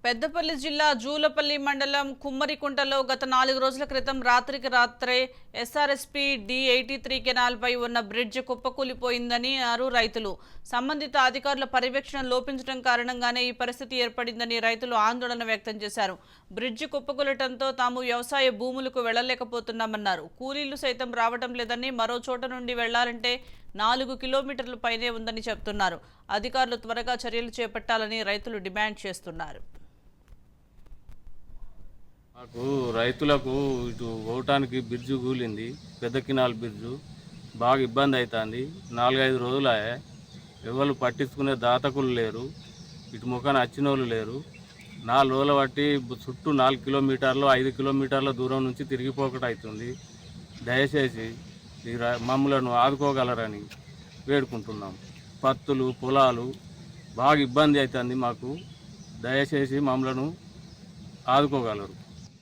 పెద్దపల్లి జిల్లా జూలపల్లి మండలం కుమ్మరికుంటలో గత 4 రోజుల క్రితం రాత్రికి రాత్రే ఎస్ఆర్ఎస్పీ D83 కెనాల్పై ఉన్న బ్రిడ్జ్ కుప్పకూలిపోయిందని రైతులు. సంబంధిత అధికారుల పర్యవేక్షణ లోపించడం కారణంగానే ఈ పరిస్థితి ఏర్పడిందని రైతులు ఆందోళన వ్యక్తం చేశారు. బ్రిడ్జ్ కుప్పకూలటంతో తాము వ్యవసాయ భూములకు వెళ్లలేకపోతున్నామన్నారు. కూలీలు సైతం రావడం లేదని, మరో చోట నుండి వెళ్లాలంటే 4 కిలోమీటర్ల పైనే ఉందని చెప్తున్నారు. అధికారులు త్వరగా చర్యలు చేపట్టాలని రైతులు డిమాండ్ చేస్తున్నారు. మాకు రైతులకు ఇటు పోవటానికి బ్రిడ్జు కూలింది, పెద్ద కినాల్ బ్రిడ్జు. బాగా ఇబ్బంది అవుతుంది. 4-5 రోజులే ఎవరు పట్టించుకునే దాతకులు లేరు, ఇటు ముఖాన్ని వచ్చిన వాళ్ళు లేరు. 4 రోజులు బట్టి చుట్టూ 4 కిలోమీటర్లు 5 కిలోమీటర్ల దూరం నుంచి తిరిగిపోకట అవుతుంది. దయచేసి మమ్మలను ఆదుకోగలరని వేడుకుంటున్నాం. పత్తులు పొలాలు బాగా ఇబ్బంది అవుతుంది మాకు. దయచేసి మమ్మలను ఆదుకోగలరు.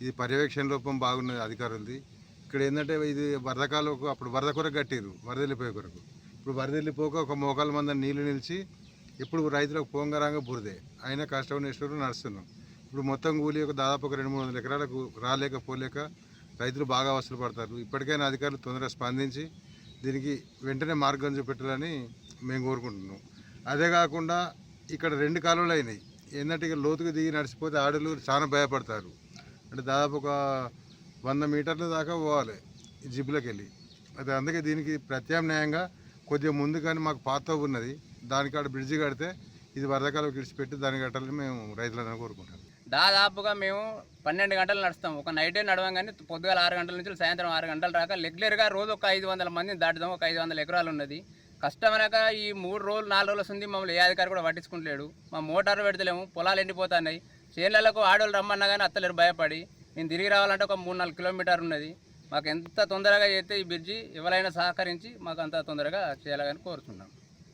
ఇది పర్యవేక్షణ లోపం బాగున్నది అధికారులది. ఇక్కడ ఏంటంటే ఇది వరదకాలకు అప్పుడు వరద కొరకు కట్టిరు, వరద వెళ్ళిపోయే కొరకు. ఇప్పుడు వరద వెళ్ళిపోక ఒక మోకాల మంది నీళ్లు నిలిచి ఇప్పుడు రైతులకు పొంగరంగా బురదే అయినా కష్టం నేర్చుకుంటూ నడుస్తున్నాం. ఇప్పుడు మొత్తం కూలి దాదాపు ఒక 200-300 ఎకరాలకు పోలేక రైతులు బాగా అవసరం పడతారు. ఇప్పటికైనా అధికారులు తొందరగా స్పందించి దీనికి వెంటనే మార్గం చూపెట్టాలని మేము కోరుకుంటున్నాం. అదే కాకుండా ఇక్కడ 2 కాలువలు అయినాయి. ఏంటంటే ఇక లోతుకు దిగి నడిచిపోతే ఆడలు చాలా భయపడతారు. అంటే దాదాపు ఒక 100 మీటర్ల దాకా పోవాలి ఈ జిబ్బులోకి వెళ్ళి. అయితే అందుకే దీనికి ప్రత్యామ్నాయంగా కొద్దిగా ముందు కానీ మాకు పాత ఉన్నది, దానికి ఆడ బ్రిడ్జి కడితే ఇది వరదకాలం విడిచిపెట్టి దాన్ని కట్టాలని మేము రైతులను కోరుకుంటాం. దాదాపుగా మేము 12 గంటలు నడుస్తాం. ఒక నైటే నడవం కానీ పొద్దుగాల 6 గంటల నుంచి సాయంత్రం 6 గంటల దాకా రెగ్యులర్గా రోజు ఒక 500 మందిని దాటుదాం. ఒక 500 ఎకరాలు ఉన్నది. కష్టమనక ఈ 3 రోజులు 4 రోజులు ఉంది. మమ్మల్ని ఏ అధికారి కూడా పట్టించుకుంటలేడు. మా మోటార్లు పెడతలేము, పొలాలు ఎండిపోతున్నాయి. చేనులకు ఆడోళ్ళు రమ్మన్నా కానీ అత్తలేరు భయపడి. మేము తిరిగి రావాలంటే ఒక 3-4 కిలోమీటర్లు ఉన్నది. మాకు ఎంత తొందరగా చేస్తే ఈ బ్రిడ్జి ఎవరైనా సహకరించి మాకు అంత తొందరగా చేయాలని కోరుతున్నాం.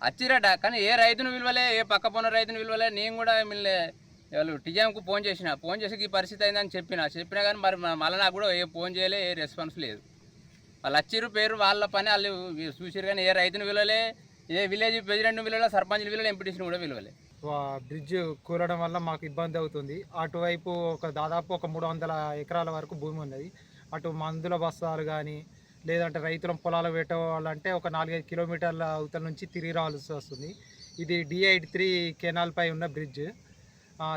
అచ్చిరట కానీ ఏ రైతును విలువలే, ఏ పక్క పొన్న రైతును విలువలే. నేను కూడా వీళ్ళే వాళ్ళు టీఎంకు ఫోన్ చేసి ఈ పరిస్థితి అయిందని చెప్పినా కానీ మరి మళ్ళీ నాకు కూడా ఏ ఫోన్ చేయలే, ఏ రెస్పాన్స్ లేదు. వాళ్ళు వచ్చిర్రు పేరు వాళ్ళ పని వాళ్ళు చూసిరు కానీ ఏ రైతును విలువలే, ఏ విలేజ్ ప్రెసిడెంట్ విలువలే, సర్పంచ్ విలువలే, ఎంపీటీసీని కూడా విలువలే. బ్రిడ్జ్ కూలడం వల్ల మాకు ఇబ్బంది అవుతుంది. అటువైపు దాదాపు ఒక 300 ఎకరాల వరకు భూమి ఉన్నది. అటు మందుల బస్తాలు కానీ లేదంటే రైతుల పొలాలు పెట్టాలంటే ఒక 4-5 కిలోమీటర్ల అవతల నుంచి తిరిగి రావాల్సి వస్తుంది. ఇది D83 కెనాల్పై ఉన్న బ్రిడ్జ్.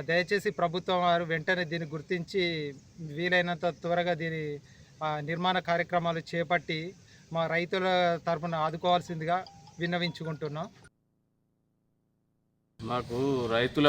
దయచేసి ప్రభుత్వం వారు వెంటనే దీన్ని గుర్తించి వీలైనంత త్వరగా దీని నిర్మాణ కార్యక్రమాలు చేపట్టి మా రైతుల తరఫున ఆదుకోవాల్సిందిగా విన్నవించుకుంటున్నాం. మాకు రైతుల